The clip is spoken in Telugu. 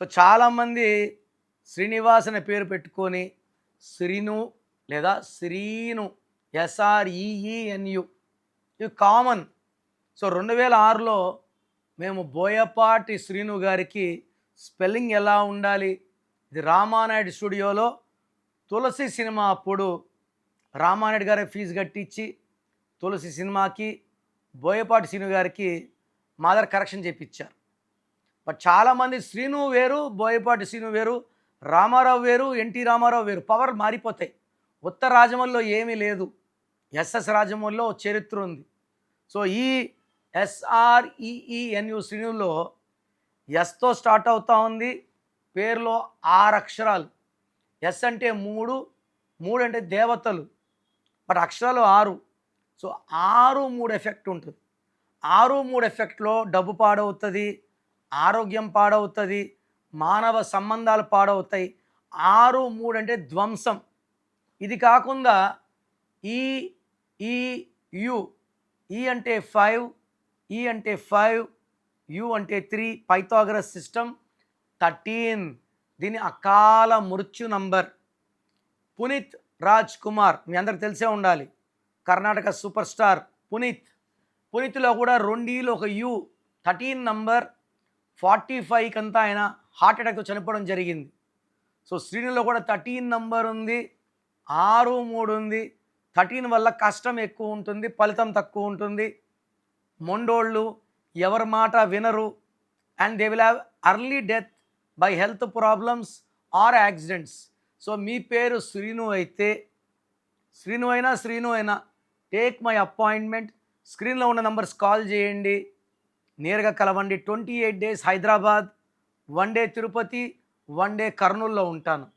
సో చాలామంది శ్రీనివాస్ అనే పేరు పెట్టుకొని శ్రీను లేదా శ్రీను SREENU ఇవి కామన్. సో 2006లో మేము బోయపాటి శ్రీను గారికి స్పెల్లింగ్ ఎలా ఉండాలి, ఇది రామానాయుడు స్టూడియోలో తులసి సినిమా అప్పుడు రామానాయుడు గారి ఫీజు కట్టించి తులసి సినిమాకి బోయపాటి శ్రీను గారికి మా దగ్గర కరెక్షన్ చేయించారు. బట్ చాలామంది శ్రీను వేరు, బోయపాటి శ్రీను వేరు, రామారావు వేరు, ఎన్టీ రామారావు వేరు. పవర్ మారిపోతాయి. ఉత్తర రాజమౌళిలో ఏమీ లేదు, ఎస్ఎస్ రాజమౌళిలో చరిత్ర ఉంది. సో ఈ SREENU శ్రీనులో ఎస్తో స్టార్ట్ అవుతూ ఉంది. పేరులో 6 అక్షరాలు. ఎస్ అంటే 3, 3 అంటే దేవతలు, బట్ అక్షరాలు 6. సో 6, 3 ఎఫెక్ట్ ఉంటుంది. 6, 3 ఎఫెక్ట్లో డబ్బు పాడవుతుంది, ఆరోగ్యం పాడవుతుంది, మానవ సంబంధాలు పాడవుతాయి. 6, 3 అంటే ధ్వంసం. ఇది కాకుండా ఈ ఈ యు ఈ అంటే 5, ఈ అంటే 5, యు అంటే 3, పైథాగరస్ సిస్టమ్ 13. దీని అకాల మృత్యు నంబర్. పునీత్ రాజ్ కుమార్ మీ అందరికి తెలిసే ఉండాలి, కర్ణాటక సూపర్ స్టార్ పునీత్లో కూడా 2 ఒక యు 13 నంబర్. 45 కంతా ఆయన హార్ట్ అటాక్తో చనిపోవడం జరిగింది. సో శ్రీనులో కూడా 13 నంబర్ ఉంది, 6, 3 ఉంది. 13 వల్ల కష్టం ఎక్కువ ఉంటుంది, ఫలితం తక్కువ ఉంటుంది. మొండోళ్ళు ఎవరి మాట వినరు, and they will have early death by health problems or accidents. So మీ పేరు శ్రీను అయితే, శ్రీను అయినా టేక్ మై అపాయింట్మెంట్. స్క్రీన్లో ఉన్న నంబర్స్ కాల్ చేయండి, నేరుగా కలవండి. 28 days Hyderabad, 1 day Tirupati, 1 day కర్నూలులో ఉంటాను.